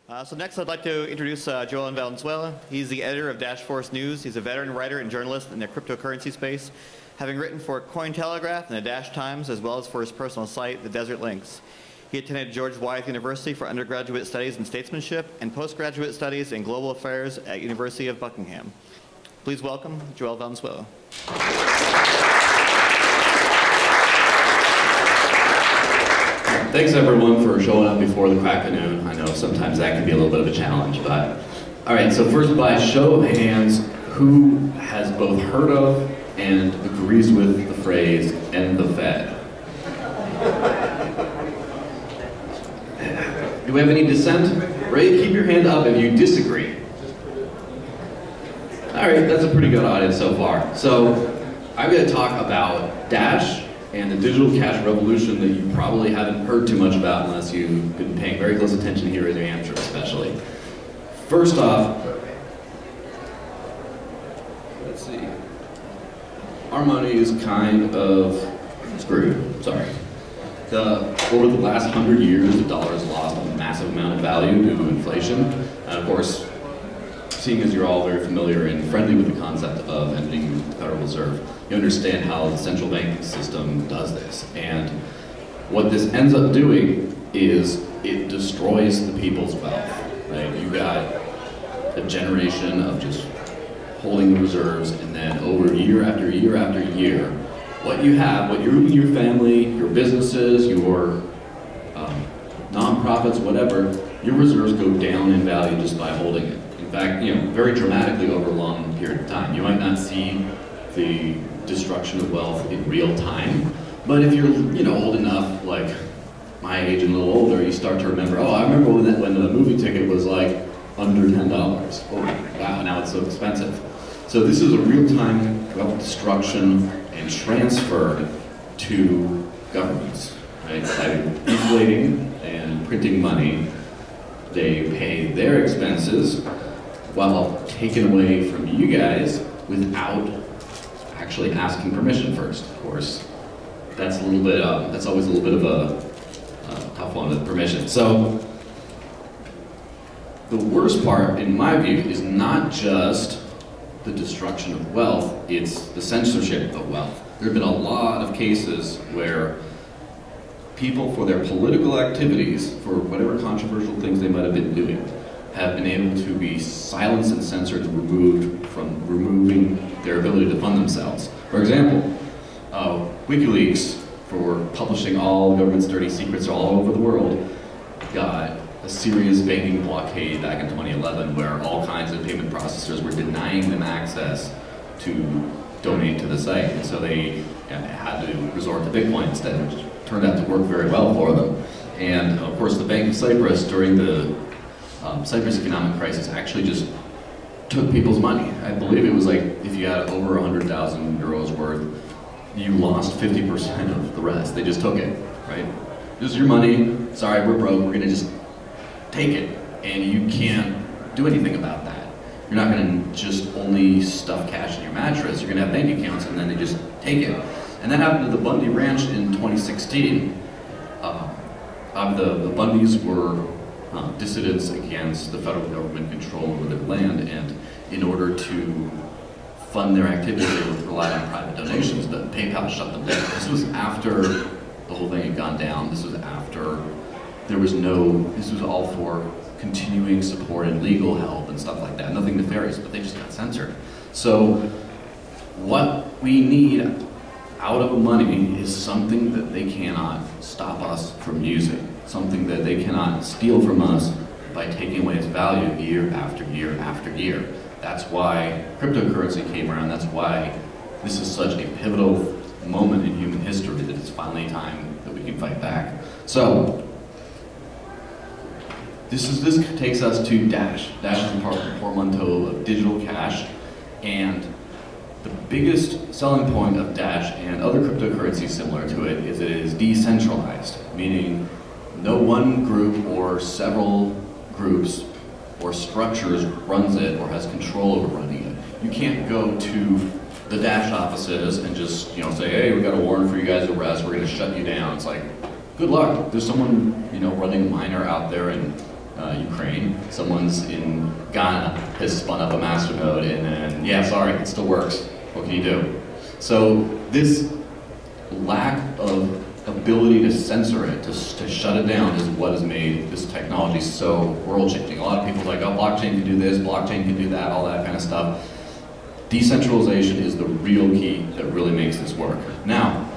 So next I'd like to introduce Joël Valenzuela. He's the editor of Dash Force News. He's a veteran writer and journalist in the cryptocurrency space, having written for Cointelegraph and the Dash Times, as well as for his personal site, The Desert Links. He attended George Wythe University for undergraduate studies in statesmanship and postgraduate studies in global affairs at University of Buckingham. Please welcome Joël Valenzuela. Thanks everyone for showing up before the crack of noon. I know sometimes that can be a little bit of a challenge, but all right, so first by show of hands, who has both heard of and agrees with the phrase, "end the Fed"? Do we have any dissent? Ray, keep your hand up if you disagree. All right, that's a pretty good audience so far. So I'm going to talk about Dash and the digital cash revolution that you probably haven't heard too much about unless you've been paying very close attention here in New Hampshire especially. First off, let's see. Our money is kind of screwed, sorry. Over the last 100 years, the dollar has lost a massive amount of value due to inflation. And of course, seeing as you're all very familiar and friendly with the concept of ending the Federal Reserve, you understand how the central banking system does this. And what this ends up doing is it destroys the people's wealth. Right? You got a generation of just holding the reserves, and then over year after year after year, what you have, what you and your family, your businesses, your nonprofits, whatever, your reserves go down in value just by holding it. In fact, very dramatically over a long period of time. You might not see the destruction of wealth in real time, but if you're old enough, like my age and a little older, you start to remember, oh, I remember when the movie ticket was like under $10. Oh, wow, now it's so expensive. So this is a real-time wealth destruction and transfer to governments, right? By inflating and printing money, they pay their expenses while taken away from you guys without actually asking permission first. Of course, that's a little bit. That's always a little bit of a tough one with permission. So the worst part, in my view, is not just the destruction of wealth; it's the censorship of wealth. There have been a lot of cases where people, for their political activities, for whatever controversial things they might have been doing, have been able to be silenced and censored and removed from removing their ability to fund themselves. For example, WikiLeaks, for publishing all the government's dirty secrets all over the world, got a serious banking blockade back in 2011 where all kinds of payment processors were denying them access to donate to the site. And so they had to resort to Bitcoin instead, which turned out to work very well for them. And of course, the Bank of Cyprus during the Cyprus economic crisis actually just took people's money. I believe it was like if you had over 100,000 euros worth, you lost 50% of the rest. They just took it, right? This is your money. Sorry, we're broke. We're gonna just take it, and you can't do anything about that. You're not gonna just only stuff cash in your mattress. You're gonna have bank accounts, and then they just take it. And that happened to the Bundy Ranch in 2016. The Bundys were dissidents against the federal government control over their land, and in order to fund their activities, they would rely on private donations, but PayPal shut them down. This was after the whole thing had gone down. This was after there was this was all for continuing support and legal help and stuff like that. Nothing nefarious, but they just got censored. So what we need out of money is something that they cannot stop us from using, something that they cannot steal from us by taking away its value year after year after year. That's why cryptocurrency came around. That's why this is such a pivotal moment in human history that it's finally time that we can fight back. So this takes us to Dash. Dash is a portmanteau of digital cash, and the biggest selling point of Dash and other cryptocurrencies similar to it is it is decentralized, meaning no one group or several groups or structures runs it or has control over running it. You can't go to the Dash offices and just say, hey, we got a warrant for you guys to arrest, we're going to shut you down. It's like, good luck. There's someone running a miner out there in Ukraine. Someone's in Ghana has spun up a masternode, and then, yeah, sorry, it still works. What can you do? So this lack of ability to censor it, to shut it down, is what has made this technology so world-changing. A lot of people are like, oh, blockchain can do this, blockchain can do that, all that kind of stuff. Decentralization is the real key that really makes this work. Now,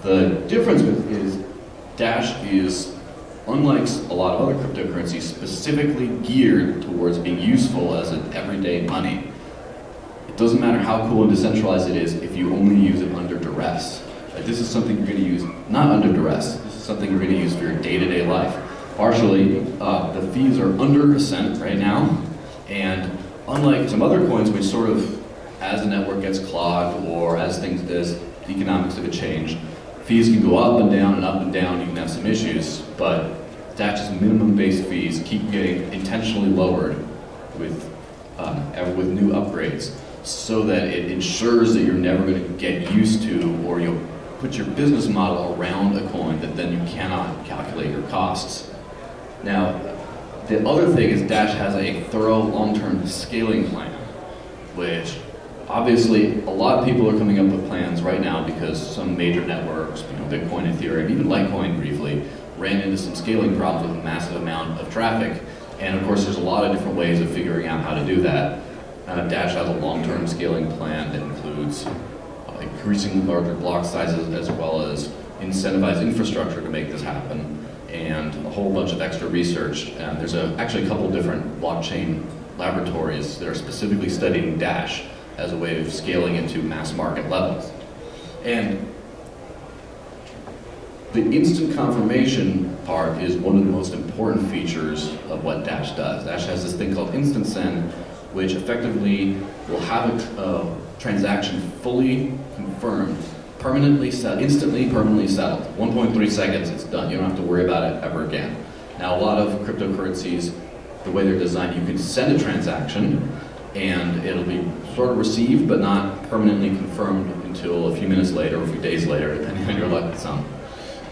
the difference is Dash is, unlike a lot of other cryptocurrencies, specifically geared towards being useful as an everyday money. It doesn't matter how cool and decentralized it is if you only use it under duress. Like, this is something you're going to use not under duress. This is something you're going to use for your day-to-day life. Partially, the fees are under a cent right now, and unlike some other coins, which sort of, as the network gets clogged or as things, as the economics of it change, fees can go up and down and up and down. You can have some issues, but Dash's minimum-based fees keep getting intentionally lowered with new upgrades, so that it ensures that you're never going to get used to, or you'll put your business model around a coin that then you cannot calculate your costs. Now, the other thing is Dash has a thorough long-term scaling plan, which obviously a lot of people are coming up with plans right now because some major networks, Bitcoin, Ethereum, even Litecoin briefly, ran into some scaling problems with a massive amount of traffic. And of course, there's a lot of different ways of figuring out how to do that. Dash has a long-term scaling plan that includes increasing larger block sizes, as well as incentivized infrastructure to make this happen, and a whole bunch of extra research. There's actually a couple different blockchain laboratories that are specifically studying Dash as a way of scaling into mass market levels. And the instant confirmation part is one of the most important features of what Dash does. Dash has this thing called instant send, which effectively will have a transaction fully confirmed, instantly permanently settled. 1.3 seconds, it's done. You don't have to worry about it ever again. Now, a lot of cryptocurrencies, the way they're designed, you can send a transaction and it'll be sort of received but not permanently confirmed until a few minutes later or a few days later, depending on your luck with some.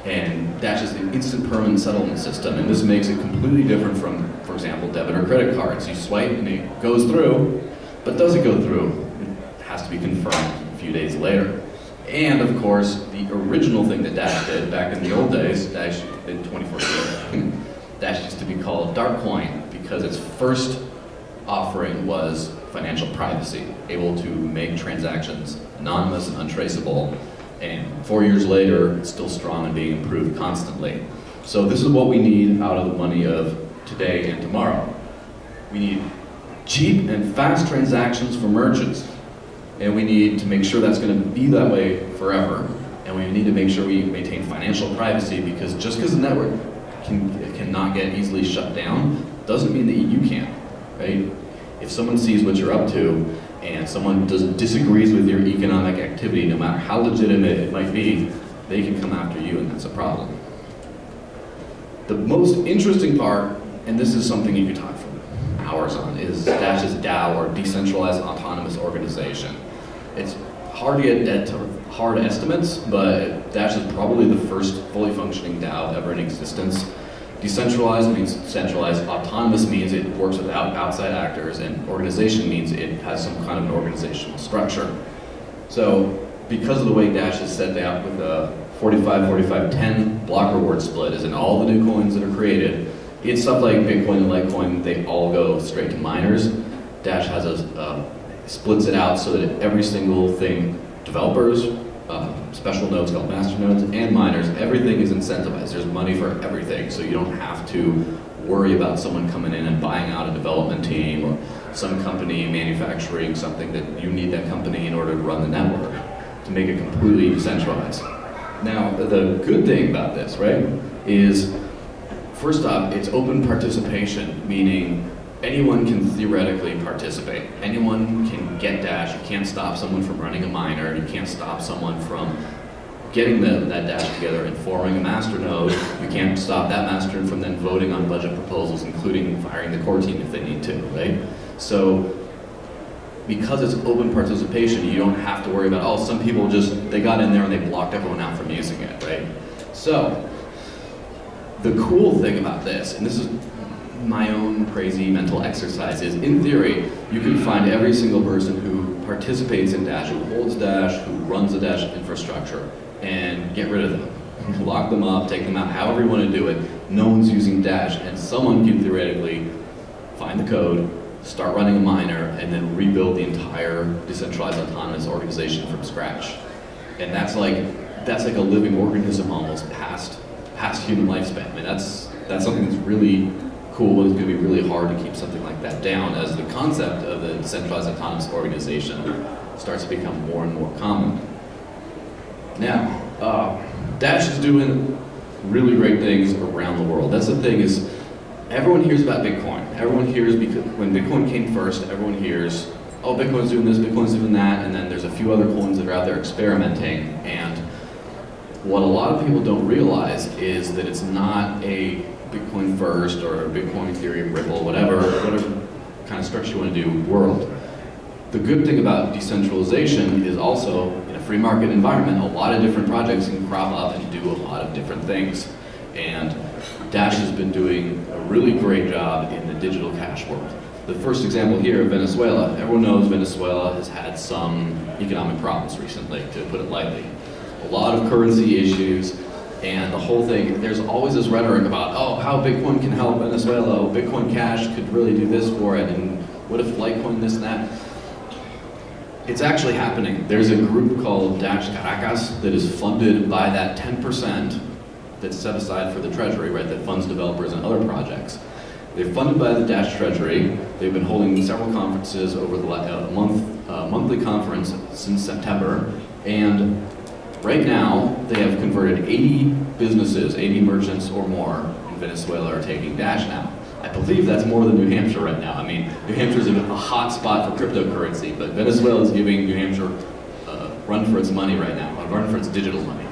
And Dash is the instant permanent settlement system, and this makes it completely different from, for example, debit or credit cards. You swipe and it goes through, but does it go through? It has to be confirmed a few days later. And of course, the original thing that Dash did back in the old days, Dash in 2014, Dash used to be called dark coin because its first offering was financial privacy, able to make transactions anonymous and untraceable. And 4 years later, it's still strong and being improved constantly. So this is what we need out of the money of today and tomorrow. We need cheap and fast transactions for merchants. And we need to make sure that's going to be that way forever. And we need to make sure we maintain financial privacy, because just because the network cannot get easily shut down doesn't mean that you can't, right? If someone sees what you're up to and someone disagrees with your economic activity, no matter how legitimate it might be, they can come after you, and that's a problem. The most interesting part, and this is something you could talk for hours on, is Dash's DAO, or Decentralized Autonomous Organization. It's hard to get hard estimates, but Dash is probably the first fully functioning DAO ever in existence. Decentralized means centralized, autonomous means it works without outside actors, and organization means it has some kind of an organizational structure. So because of the way Dash is set out with a 45-45-10 block reward split, as in all the new coins that are created, it's stuff like Bitcoin and Litecoin, they all go straight to miners. Dash has splits it out so that every single thing, developers, special nodes called master nodes, and miners, everything is incentivized. There's money for everything, so you don't have to worry about someone coming in and buying out a development team, or some company manufacturing something that you need that company in order to run the network, to make it completely decentralized. Now, the good thing about this, right, is first off, it's open participation, meaning anyone can theoretically participate. Anyone can get Dash. You can't stop someone from running a miner. You can't stop someone from getting that Dash together and forming a master node. You can't stop that master from then voting on budget proposals, including firing the core team if they need to, right? So because it's open participation, you don't have to worry about, oh, some people they got in there and they blocked everyone out from using it, right? So the cool thing about this, and this is my own crazy mental exercise is, in theory, you can find every single person who participates in Dash, who holds Dash, who runs the Dash infrastructure, and get rid of them. Lock them up, take them out, however you want to do it. No one's using Dash, and someone can theoretically find the code, start running a miner, and then rebuild the entire decentralized autonomous organization from scratch. And that's like a living organism almost past human lifespan. I mean, that's something that's really cool, and it's going to be really hard to keep something like that down as the concept of the decentralized autonomous organization starts to become more and more common. Now, Dash is doing really great things around the world. That's the thing is, everyone hears about Bitcoin. Everyone hears, because when Bitcoin came first, everyone hears, oh, Bitcoin's doing this, Bitcoin's doing that, and then there's a few other coins that are out there experimenting. And what a lot of people don't realize is that it's not a Bitcoin first or a Bitcoin, Ethereum, Ripple, whatever kind of structure you want to do world. The good thing about decentralization is also, in a free market environment, a lot of different projects can crop up and do a lot of different things. And Dash has been doing a really great job in the digital cash world. The first example here, Venezuela. Everyone knows Venezuela has had some economic problems recently, to put it lightly. A lot of currency issues, and the whole thing, there's always this rhetoric about, oh, how Bitcoin can help Venezuela, oh, Bitcoin Cash could really do this for it, and what if Litecoin this and that? It's actually happening. There's a group called Dash Caracas that is funded by that 10% that's set aside for the Treasury, right, that funds developers and other projects. They're funded by the Dash Treasury. They've been holding several conferences over the monthly conference since September, and right now they have converted 80 businesses, 80 merchants or more in Venezuela are taking Dash now. I believe that's more than New Hampshire right now. I mean, New Hampshire's a hot spot for cryptocurrency, but Venezuela is giving New Hampshire a run for its money right now, a run for its digital money.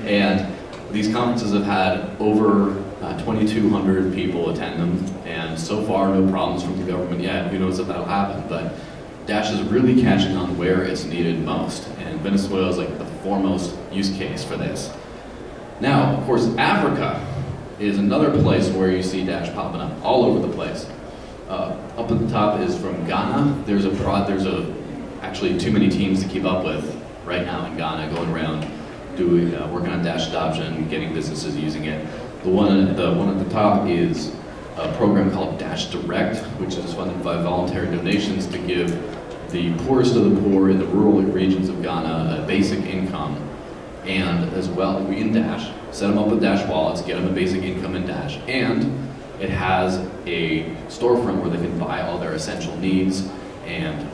And these conferences have had over 2,200 people attend them, and so far no problems from the government yet. Who knows if that'll happen, but Dash is really catching on where it's needed most, and Venezuela is like the foremost use case for this. Now, of course, Africa is another place where you see Dash popping up all over the place. Up at the top is from Ghana. There's actually too many teams to keep up with right now in Ghana, going around working on Dash adoption, getting businesses using it. The one at the top is a program called Dash Direct, which is funded by voluntary donations to give the poorest of the poor in the rural regions of Ghana a basic income, and as well in Dash, set them up with Dash wallets, get them a basic income in Dash, and it has a storefront where they can buy all their essential needs and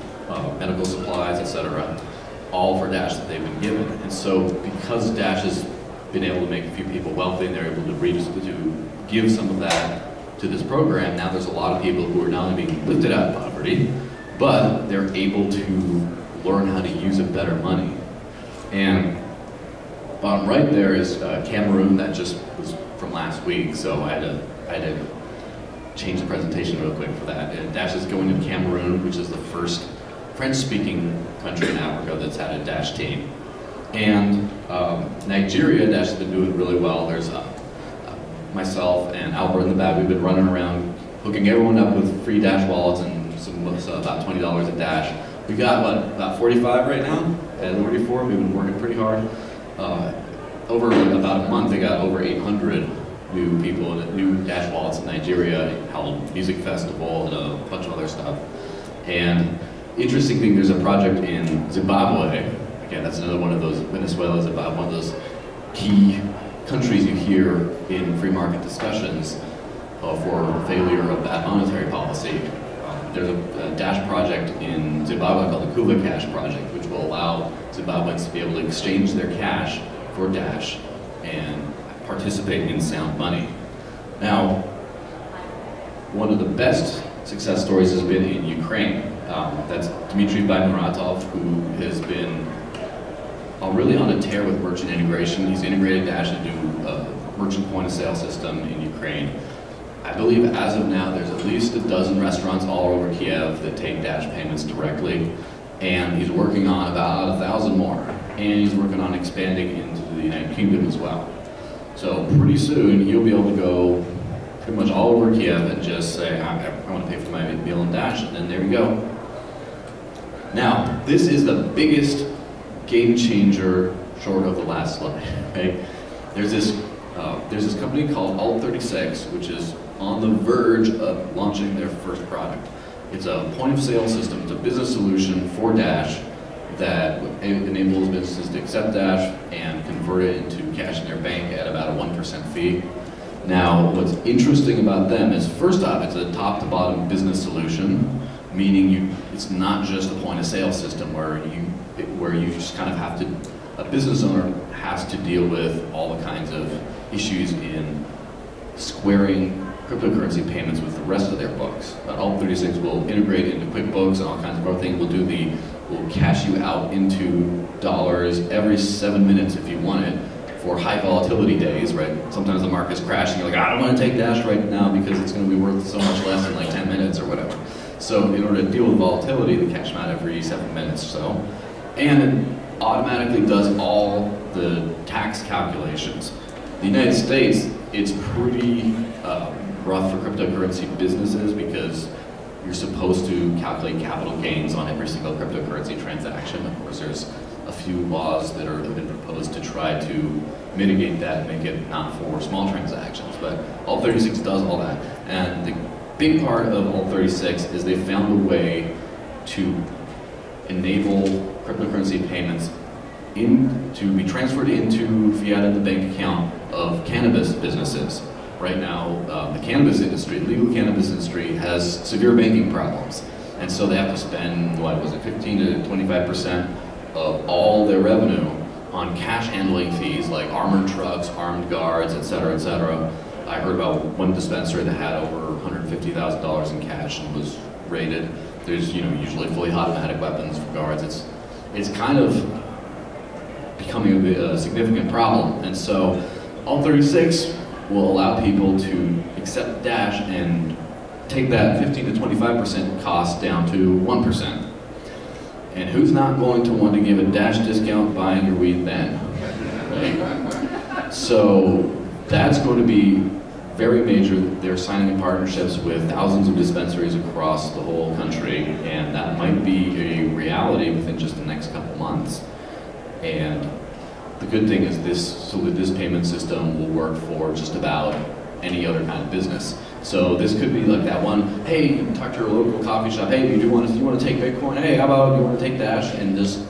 medical supplies, etc., all for Dash that they've been given. And so because Dash has been able to make a few people wealthy and they're able to give some of that to this program, now there's a lot of people who are not only being lifted out of poverty, but they're able to learn how to use a better money. And bottom right there is Cameroon. That just was from last week, so I had to change the presentation real quick for that. And Dash is going to Cameroon, which is the first French-speaking country in Africa that's had a Dash team. And Nigeria, Dash has been doing really well. There's myself and Albert in the back, we've been running around hooking everyone up with free Dash wallets and about $20 a Dash. We got, what, about 45 right now at 44. We've been working pretty hard. Over about a month, they got over 800 new people, new Dash wallets in Nigeria, held a music festival and a bunch of other stuff. And interesting thing, there's a project in Zimbabwe. Again, that's another one of those, Venezuela, Zimbabwe, one of those key countries you hear in free market discussions for failure of bad monetary policy. There's a Dash project in Zimbabwe called the Kuva Cash project, which will allow Zimbabweans to be able to exchange their cash for Dash and participate in sound money. Now, one of the best success stories has been in Ukraine. That's Dmitry Baymyratov, who has been really on a tear with merchant integration. He's integrated Dash into a merchant point-of-sale system in Ukraine. I believe as of now, there's at least a dozen restaurants all over Kiev that take Dash payments directly, and he's working on about 1,000 more, and he's working on expanding into the United Kingdom as well. So pretty soon, you'll be able to go pretty much all over Kiev and just say, I want to pay for my meal in Dash, and then there you go. Now, this is the biggest game changer short of the last slide, right? There's this company called Alt36, which is on the verge of launching their first product. It's a point-of-sale system. It's a business solution for Dash that enables businesses to accept Dash and convert it into cash in their bank at about a 1% fee. Now, what's interesting about them is, first off, it's a top-to-bottom business solution, meaning it's not just a point-of-sale system where you just kind of have to, a business owner has to deal with all the kinds of issues in squaring cryptocurrency payments with the rest of their books. Alt36 will integrate into QuickBooks and all kinds of other things. We'll cash you out into dollars every 7 minutes if you want it for high volatility days, right? Sometimes the market's crashing, you're like, I don't want to take Dash right now because it's going to be worth so much less in like 10 minutes or whatever. So in order to deal with volatility, they cash them out every 7 minutes or so. And it automatically does all the tax calculations. The United States, it's pretty rough for cryptocurrency businesses because you're supposed to calculate capital gains on every single cryptocurrency transaction. Of course, there's a few laws that have been proposed to try to mitigate that and make it not for small transactions. But Alt36 does all that. And the big part of Alt36 is they found a way to enable cryptocurrency payments to be transferred into fiat in the bank account of cannabis businesses. Right now, the cannabis industry, the legal cannabis industry, has severe banking problems. And so they have to spend, 15 to 25% of all their revenue on cash handling fees like armored trucks, armed guards, et cetera, et cetera. I heard about one dispensary that had over $150,000 in cash and was raided. There's usually fully automatic weapons for guards. It's kind of becoming a significant problem. And so Alt36 will allow people to accept Dash and take that 15 to 25% cost down to 1%. And who's not going to want to give a Dash discount buying your weed then? Right? So that's going to be very major. They're signing partnerships with thousands of dispensaries across the whole country, and that might be a reality within just the next couple months. And the good thing is this payment system will work for just about any other kind of business. So this could be like that one, hey, you talk to your local coffee shop, hey, do you want to take Bitcoin? Hey, how about you want to take Dash? And just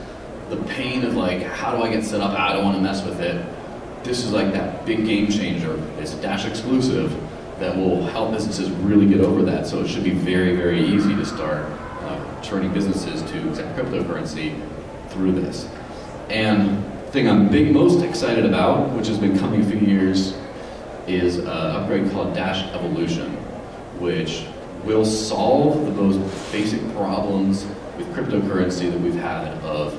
the pain of like, how do I get set up? I don't want to mess with it. This is like that big game changer. It's Dash exclusive that will help businesses really get over that. So it should be very, very easy to start turning businesses to accept cryptocurrency through this. And the thing I'm most excited about, which has been coming a few years, is an upgrade called Dash Evolution, which will solve the most basic problems with cryptocurrency that we've had of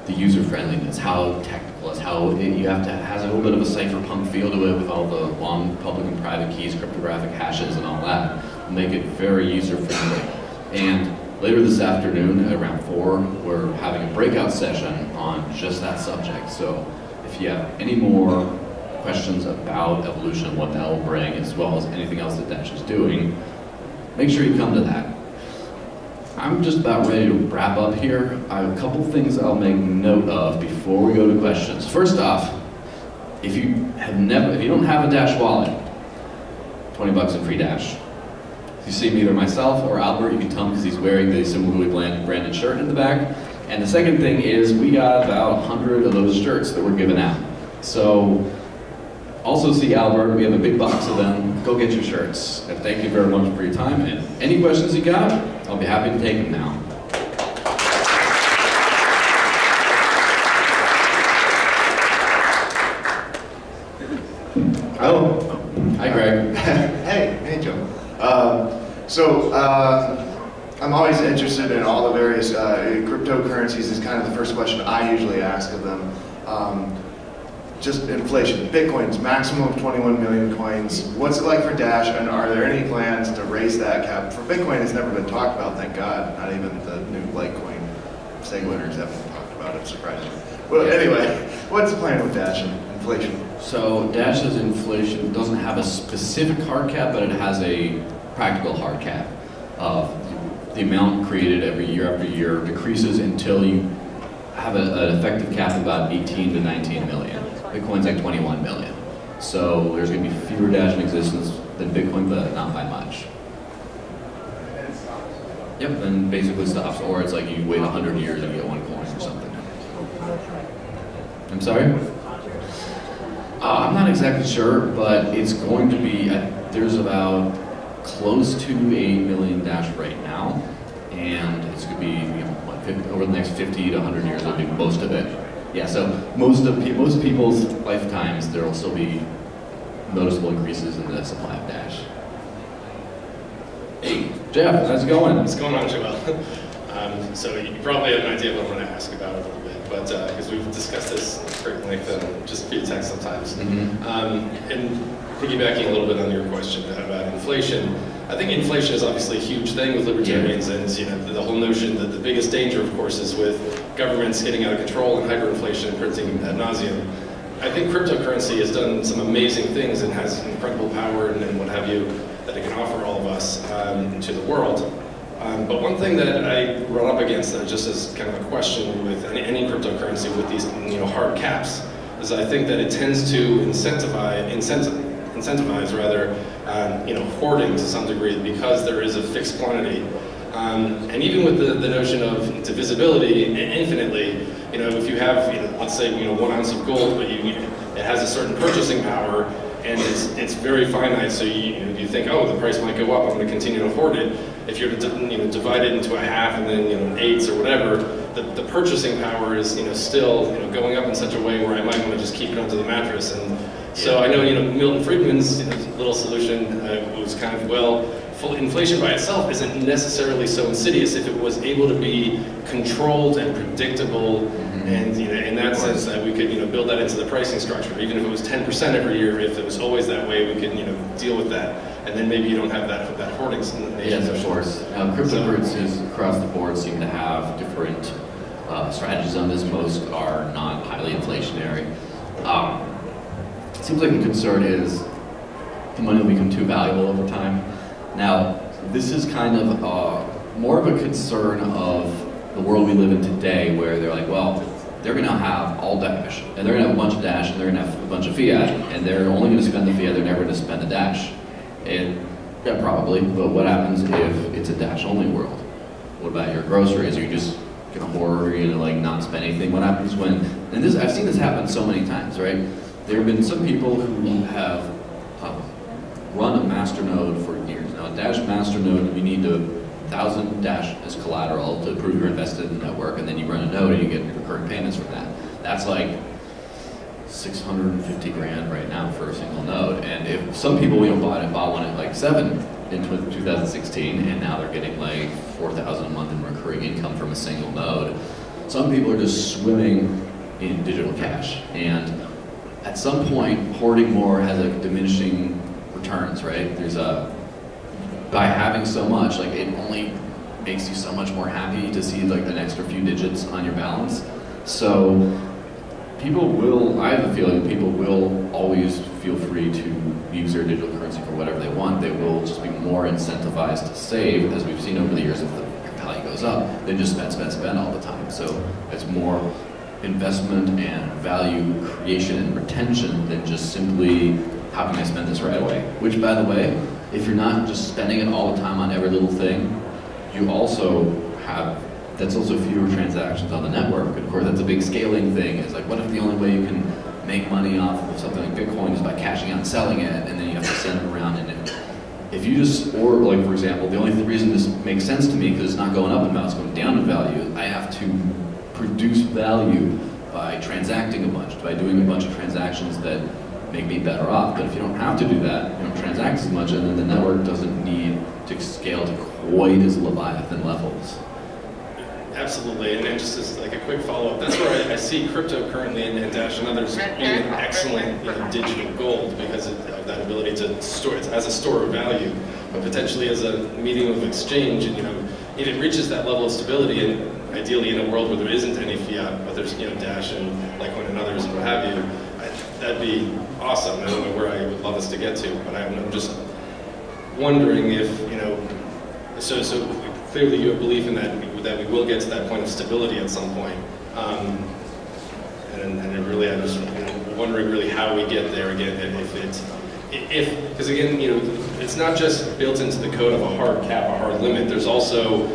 the user friendliness, how technical it is, how has a little bit of a cypherpunk feel to it with all the long public and private keys, cryptographic hashes and all that. Make it very user friendly. And later this afternoon at around 4, we're having a breakout session on just that subject. So if you have any more questions about evolution, what that will bring, as well as anything else that Dash is doing, make sure you come to that. I'm just about ready to wrap up here. I have a couple things I'll make note of before we go to questions. First off, if you don't have a Dash wallet, 20 bucks in free Dash. If you see me, either myself or Albert, you can tell him because he's wearing the similarly branded shirt in the back. And the second thing is we got about 100 of those shirts that we're giving out. So also see Albert, we have a big box of them. Go get your shirts. And thank you very much for your time. And any questions you got, I'll be happy to take them now. Oh. Hi, Greg. Hey, Joe. I'm always interested in all the various cryptocurrencies is kind of the first question I usually ask of them. Just inflation. Bitcoin's maximum of 21 million coins. What's it like for Dash, and are there any plans to raise that cap? For Bitcoin, it's never been talked about, thank God. Not even the new Litecoin SegWinners haven't talked about it, surprisingly. But anyway, what's the plan with Dash and inflation? So Dash's inflation doesn't have a specific hard cap, but it has a practical hard cap of the amount created every year after year decreases until you have an effective cap of about 18 to 19 million. Bitcoin's like 21 million. So there's going to be fewer Dash in existence than Bitcoin, but not by much. Yep, and basically stops. Or it's like you wait 100 years and you get one coin or something. I'm sorry? I'm not exactly sure, but it's going to be, there's about close to 8 million Dash right now, and it's going to be, you know, what, 50, over the next 50 to 100 years, it'll be most of it. Yeah, so most people's lifetimes, there will still be noticeable increases in the supply of Dash. Hey, Jeff, how's it going? What's going on, Joel? So you probably have an idea of what I'm going to ask about a little bit, but because we've discussed this at length just via text sometimes. And piggybacking a little bit on your question about inflation, I think inflation is obviously a huge thing with libertarians, and you know the whole notion that the biggest danger, of course, is with governments getting out of control and hyperinflation and printing ad nauseum. I think cryptocurrency has done some amazing things and has incredible power and what have you that it can offer all of us to the world. But one thing that I run up against, just as kind of a question with any cryptocurrency with these hard caps, is I think that it tends to incentivize rather hoarding to some degree because there is a fixed quantity. And even with the notion of divisibility infinitely, if you have let's say 1 ounce of gold, but it has a certain purchasing power and it's very finite, so you think, oh, the price might go up, I'm going to continue to hoard it. If you're to divide it into a half and then eighths or whatever, the purchasing power is still going up in such a way where I might want to just keep it onto the mattress. And so I know Milton Friedman's little solution was kind of, well, full inflation by itself isn't necessarily so insidious if it was able to be controlled and predictable. And in that sense, that we could build that into the pricing structure. Even if it was 10% every year, if it was always that way, we could deal with that. And then maybe you don't have that hoarding. Yes, of course. Cryptocurrencies across the board seem to have different strategies on this. Most are not highly inflationary. It seems like the concern is the money will become too valuable over time. Now, this is kind of more of a concern of the world we live in today, where they're like, well, they're going to have all Dash, and they're going to have a bunch of Dash, and they're going to have a bunch of fiat, and they're only going to spend the fiat, they're never going to spend the Dash. And yeah, probably, but what happens if it's a Dash-only world? What about your groceries? Are you just going to hoard, or are you going to like not spend anything? What happens when, and this, I've seen this happen so many times, right? There have been some people who have run a masternode for years. Now, a Dash masternode, you need 1,000 Dash as collateral to prove you're invested in the network, and then you run a node and you get recurring payments from that. That's like 650 grand right now for a single node. And if some people bought one at like 7 in 2016, and now they're getting like 4,000 a month in recurring income from a single node. Some people are just swimming in digital cash, and at some point, hoarding more has a diminishing returns, right? There's by having so much, like it only makes you so much more happy to see like an extra few digits on your balance. So people will, I have a feeling people will always feel free to use their digital currency for whatever they want. They will just be more incentivized to save, as we've seen over the years if the value goes up, than just spend all the time. So it's more investment and value creation and retention than just simply, how can I spend this right away? Which, by the way, if you're not just spending it all the time on every little thing, you also have, that's also fewer transactions on the network. Of course, that's a big scaling thing. It's like, what if the only way you can make money off of something like Bitcoin is by cashing out and selling it, and then you have to send it around? And if you just, or like for example, the only reason this makes sense to me, because it's not going up in value, it's going down in value, I have to produce value by transacting a bunch, by doing a bunch of transactions that make me better off. But if you don't have to do that, you don't transact as much, and then the network doesn't need to scale to quite as Leviathan levels. Absolutely, and just as like a quick follow-up, that's where I see crypto currently and Dash and others being an excellent digital gold because of that ability to store it as a store of value, but potentially as a medium of exchange. And if it reaches that level of stability, and ideally in a world where there isn't any fiat, but there's Dash and Litecoin and others and what have you, that'd be awesome. I don't know where I would love us to get to, but I'm just wondering if, so clearly you have belief in that we will get to that point of stability at some point. And really, I'm just wondering really how we get there again, because again, it's not just built into the code of a hard cap, a hard limit. There's also,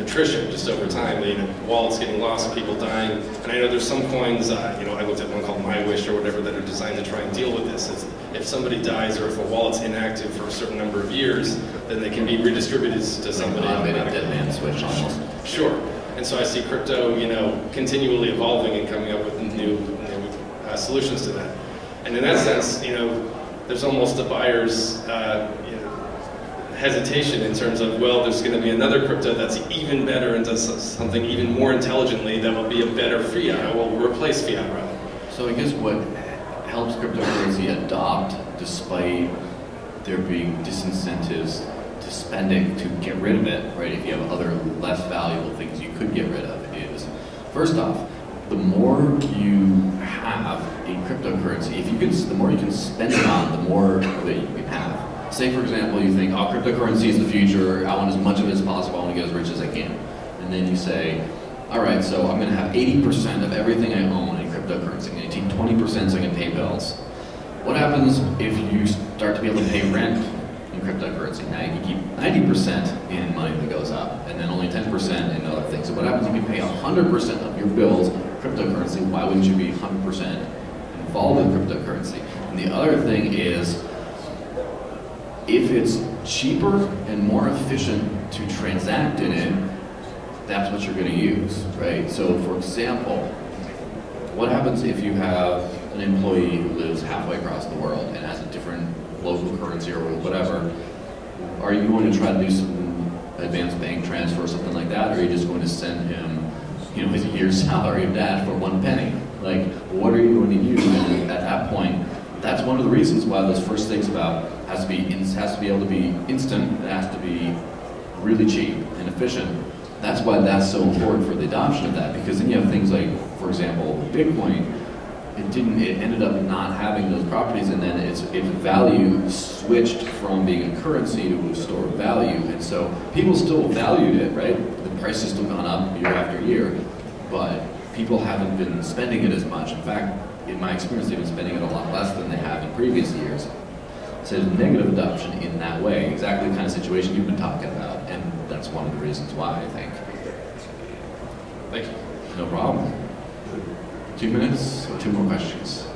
attrition just over time. Wallets getting lost, people dying. And I know there's some coins, I looked at one called My Wish or whatever that are designed to try and deal with this. If somebody dies or if a wallet's inactive for a certain number of years, then they can be redistributed to somebody. Automated dead man switch almost. Sure. And so I see crypto, continually evolving and coming up with new solutions to that. And in that sense, there's almost a buyer's hesitation in terms of, well, there's going to be another crypto that's even better and does something even more intelligently that will be a better fiat, will replace fiat rather. So I guess what helps cryptocurrency adopt, despite there being disincentives to spend it, to get rid of it, right? If you have other less valuable things you could get rid of, is first off, the more you have in cryptocurrency, the more you can spend it on, the more that you can have. Say, for example, you think, oh, cryptocurrency is the future, I want as much of it as possible, I want to get as rich as I can. And then you say, all right, so I'm going to have 80% of everything I own in cryptocurrency. I'm going to take 20% so I can pay bills. What happens if you start to be able to pay rent in cryptocurrency? Now you can keep 90% in money that goes up, and then only 10% in other things. So what happens if you pay 100% of your bills cryptocurrency? Why wouldn't you be 100% involved in cryptocurrency? And the other thing is, if it's cheaper and more efficient to transact in it, that's what you're going to use, right? So, for example, what happens if you have an employee who lives halfway across the world and has a different local currency or whatever? Are you going to try to do some advanced bank transfer or something like that, or are you just going to send him, his year's salary of Dash for 1 penny? Like, what are you going to use? And at that point, that's one of the reasons why those first things about has to be able to be instant. It has to be really cheap and efficient. That's why that's so important for the adoption of that, because then you have things like, for example, Bitcoin. It ended up not having those properties, and then its value switched from being a currency to a store of value, and so people still valued it, right? The price has still gone up year after year, but people haven't been spending it as much. In fact, in my experience, they've been spending it a lot less than they have in previous years. So there's negative adoption in that way, exactly the kind of situation you've been talking about, and that's one of the reasons why, I think. Thank you. No problem. 2 minutes or 2 more questions?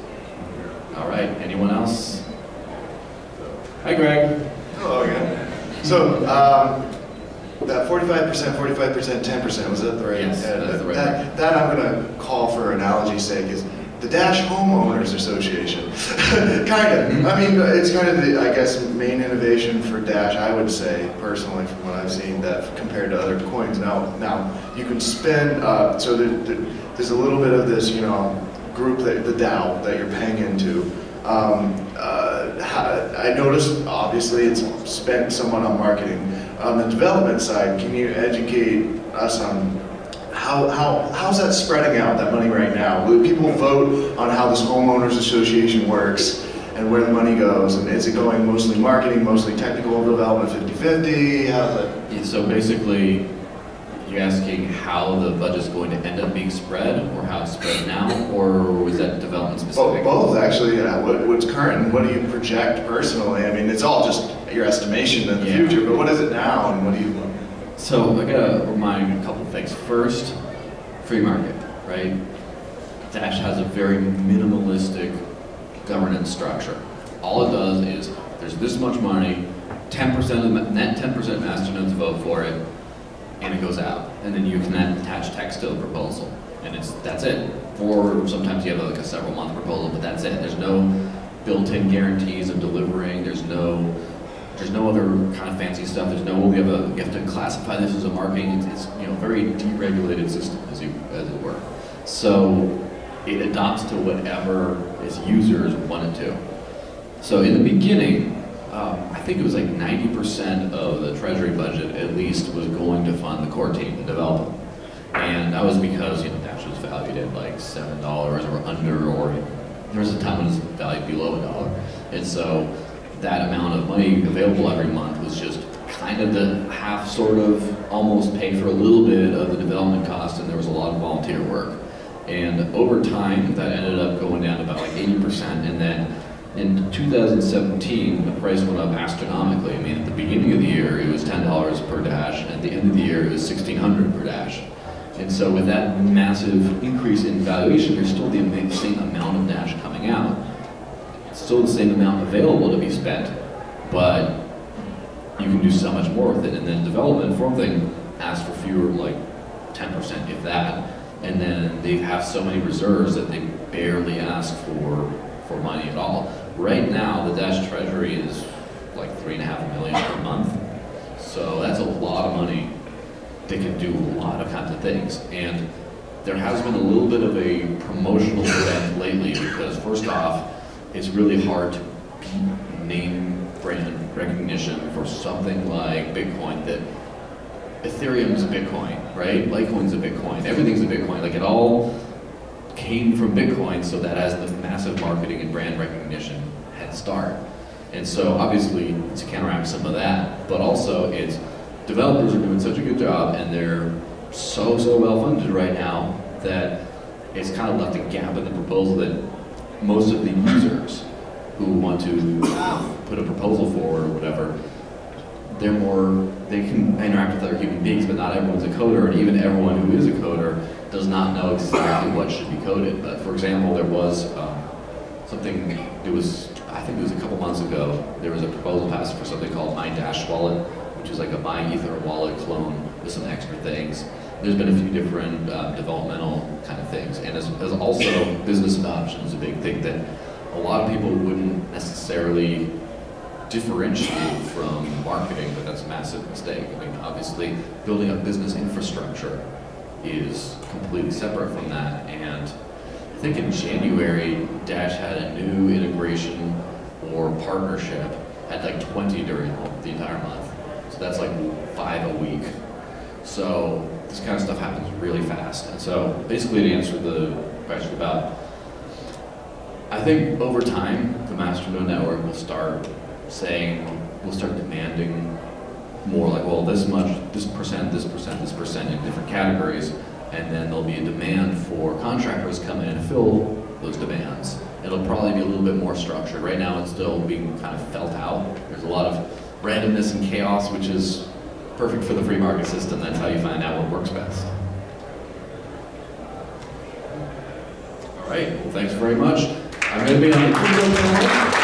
All right, anyone else? Hi, Greg. Hello again. So, that 45%, 10%, was that the right? Yes, that's the right. That I'm going to call for analogy's sake is the Dash Homeowners Association. Kind of. I mean, it's kind of the, I guess, main innovation for Dash, I would say, personally, from what I've seen, that compared to other coins. Now you can spend, so there's a little bit of this, group, the DAO, that you're paying into. I noticed, obviously, it's spent somewhat on marketing. On the development side, can you educate us on how's that spreading out, that money right now? Will people vote on how this homeowners association works and where the money goes? And is it going mostly marketing, mostly technical development, 50-50? How's that? Yeah, so basically, you're asking how the budget's going to end up being spread, or how it's spread now, or was that development specific? Both, actually. What's current and what do you project personally? I mean, it's all just your estimation in the future, but what is it now and what do you want? So I gotta remind you a couple things. First, free market, right? Dash has a very minimalistic governance structure. All it does is, there's this much money, 10% of the net 10% masternodes vote for it, and it goes out. And then you can then attach text to the proposal. And that's it. Or sometimes you have like a several month proposal, but that's it. There's no built-in guarantees of delivering. There's no other kind of fancy stuff. There's no, you have to classify this as a marketing. It's very deregulated system, as it were. So it adopts to whatever its users want it to. So in the beginning, I think it was like 90% of the treasury budget at least was going to fund the core team, the development. And that was because Dash was valued at like $7 or under, or there was a time when it was valued below $1. And so that amount of money available every month was just kind of to half sort of almost pay for a little bit of the development cost, and there was a lot of volunteer work. And over time, that ended up going down to about like 80%, and then in 2017, the price went up astronomically. I mean, at the beginning of the year, it was $10 per dash, and at the end of the year, it was $1,600 per dash. And so with that massive increase in valuation, there's still the same amount of dash coming out. It's still the same amount available to be spent, but you can do so much more with it. And then development, for one thing, asks for fewer, like 10%, if that. And then they have so many reserves that they barely ask for money at all. Right now, the Dash Treasury is like $3.5 million per month. So that's a lot of money. They can do a lot of kinds of things. And there has been a little bit of a promotional event lately because first off, it's really hard to beat name brand recognition for something like Bitcoin. That Ethereum's a Bitcoin, right? Litecoin's a Bitcoin, everything's a Bitcoin. Like it all came from Bitcoin, so that has the massive marketing and brand recognition head start. And so obviously to counteract some of that, but also it's developers are doing such a good job and they're so well funded right now that it's kind of left a gap in the proposal that most of the users who want to put a proposal forward or whatever, they can interact with other human beings, but not everyone's a coder, and even everyone who is a coder does not know exactly what should be coded. But for example, there was something, I think it was a couple months ago, there was a proposal passed for something called My Dash Wallet, which is like a My Ether wallet clone with some extra things. There's been a few different developmental kind of things, and as also business adoption is a big thing that a lot of people wouldn't necessarily differentiate from marketing, but that's a massive mistake. I mean, obviously, building a business infrastructure is completely separate from that, and I think in January, Dash had a new integration or partnership, had like 20 during the entire month. So that's like 5 a week. So this kind of stuff happens really fast. And so basically to answer the question about, I think over time, the Masternode network will start demanding more like, well, this much, this percent, this percent, this percent in different categories, and then there'll be a demand for contractors to come in and fill those demands. It'll probably be a little bit more structured. Right now it's still being kind of felt out. There's a lot of randomness and chaos, which is perfect for the free market system. That's how you find out what works best. All right, well, thanks very much. I'm going to be on the crypto panel.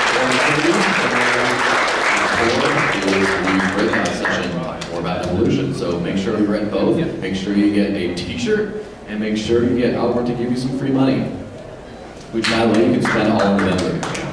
Breakout session more about evolution. So make sure you read both. Make sure you get a t-shirt, and make sure you get Albert to give you some free money, which by the way you can spend all in November.